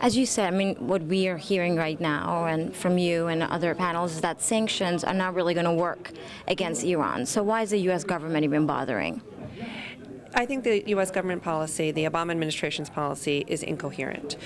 As you said, I mean, what we are hearing right now and from you and other panels is that sanctions are not really going to work against Iran. So why is the U.S. government even bothering? I think the U.S. government policy, the Obama administration's policy, is incoherent.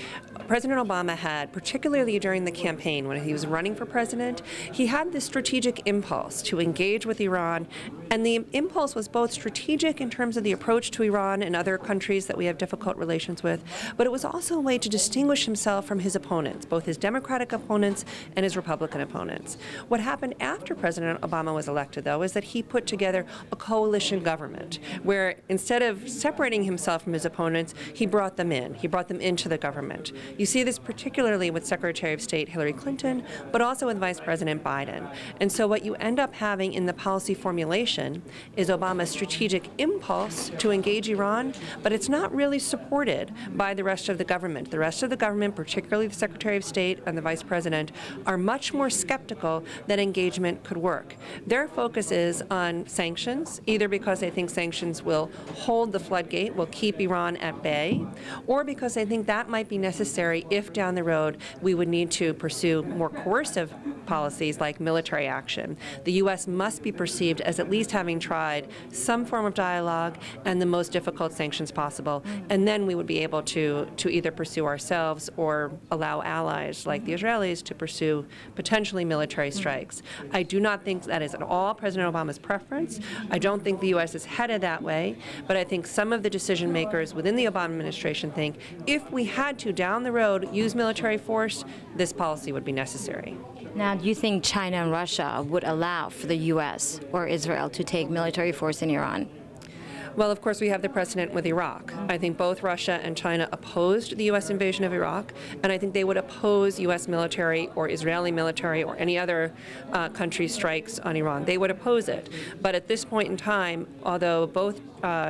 President Obama had, particularly during the campaign when he was running for president, he had this strategic impulse to engage with Iran, and the impulse was both strategic in terms of the approach to Iran and other countries that we have difficult relations with, but it was also a way to distinguish himself from his opponents, both his Democratic opponents and his Republican opponents. What happened after President Obama was elected, though, is that he put together a coalition government where instead of separating himself from his opponents, he brought them in. He brought them into the government. You see this particularly with Secretary of State Hillary Clinton, but also with Vice President Biden. And so what you end up having in the policy formulation is Obama's strategic impulse to engage Iran, but it's not really supported by the rest of the government. The rest of the government, particularly the Secretary of State and the Vice President, are much more skeptical that engagement could work. Their focus is on sanctions, either because they think sanctions will hold the floodgate, will keep Iran at bay, or because they think that might be necessary if down the road we would need to pursue more coercive policies like military action. The U.S. must be perceived as at least having tried some form of dialogue and the most difficult sanctions possible, and then we would be able to either pursue ourselves or allow allies like the Israelis to pursue potentially military strikes. I do not think that is at all President Obama's preference. I don't think the U.S. is headed that way, but I think some of the decision makers within the Obama administration think if we had to down the road use military force, this policy would be necessary. Now, do you think China and Russia would allow for the U.S. or Israel to take military force in Iran? Well, of course, we have the precedent with Iraq. I think both Russia and China opposed the U.S. invasion of Iraq, and I think they would oppose U.S. military or Israeli military or any other country's strikes on Iran. They would oppose it. But at this point in time, although both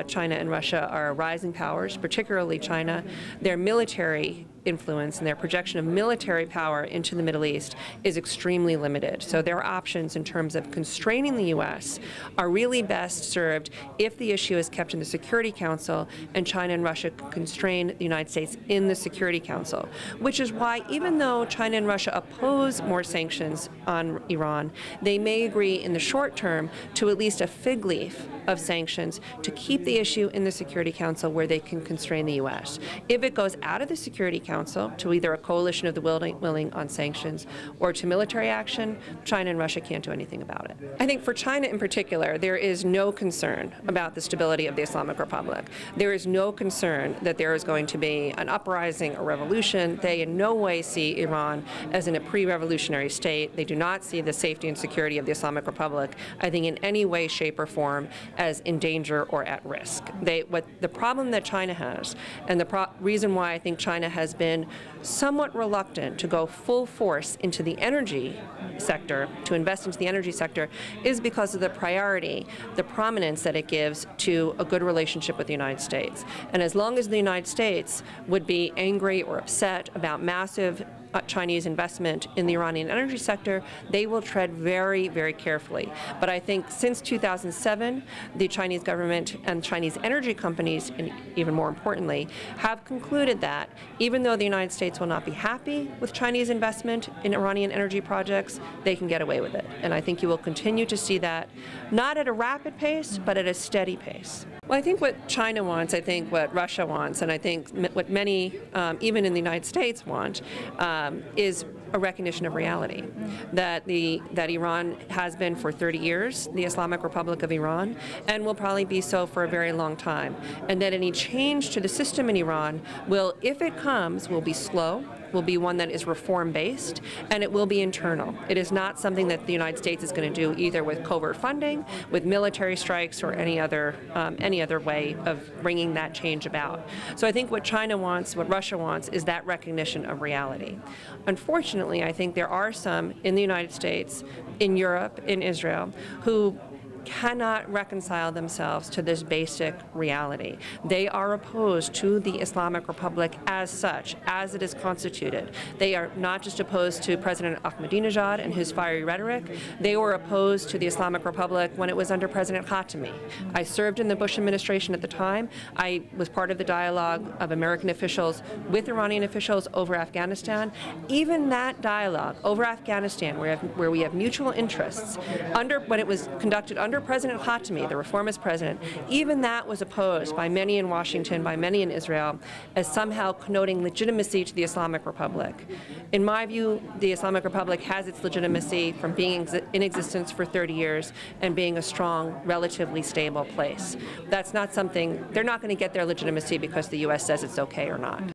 China and Russia are rising powers, particularly China, their military influence and their projection of military power into the Middle East is extremely limited. So their options in terms of constraining the U.S. are really best served if the issue is kept in the Security Council and China and Russia constrain the United States in the Security Council, which is why even though China and Russia oppose more sanctions on Iran, they may agree in the short term to at least a fig leaf of sanctions to keep the issue in the Security Council where they can constrain the U.S. If it goes out of the Security Council to either a coalition of the willing on sanctions or to military action, China and Russia can't do anything about it. I think for China in particular, there is no concern about the stability of the Islamic Republic. There is no concern that there is going to be an uprising or revolution. They in no way see Iran as in a pre-revolutionary state. They do not see the safety and security of the Islamic Republic, I think, in any way, shape, or form as in danger or at risk. What the problem that China has, and the reason why I think China has been somewhat reluctant to go full force into the energy sector, to invest into the energy sector, is because of the priority, the prominence that it gives to a good relationship with the United States. And as long as the United States would be angry or upset about massive Chinese investment in the Iranian energy sector, they will tread very, very carefully. But I think since 2007, the Chinese government and Chinese energy companies, and even more importantly, have concluded that even though the United States will not be happy with Chinese investment in Iranian energy projects, they can get away with it. And I think you will continue to see that, not at a rapid pace, but at a steady pace. Well, I think what China wants, I think what Russia wants, and I think what many, even in the United States, want, is a recognition of reality, that Iran has been for 30 years, the Islamic Republic of Iran, and will probably be so for a very long time, and that any change to the system in Iran will, if it comes, will be slow, will be one that is reform-based, and it will be internal. It is not something that the United States is going to do either with covert funding, with military strikes, or any other way of bringing that change about. So I think what China wants, what Russia wants, is that recognition of reality. Unfortunately, I think there are some in the United States, in Europe, in Israel, who cannot reconcile themselves to this basic reality. They are opposed to the Islamic Republic as such, as it is constituted. They are not just opposed to President Ahmadinejad and his fiery rhetoric. They were opposed to the Islamic Republic when it was under President Khatami. I served in the Bush administration at the time. I was part of the dialogue of American officials with Iranian officials over Afghanistan. Even that dialogue over Afghanistan, where we have mutual interests, when it was conducted under President Khatami, the reformist president, even that was opposed by many in Washington, by many in Israel, as somehow connoting legitimacy to the Islamic Republic. In my view, the Islamic Republic has its legitimacy from being in existence for 30 years and being a strong, relatively stable place. That's not something, they're not going to get their legitimacy because the U.S. says it's okay or not.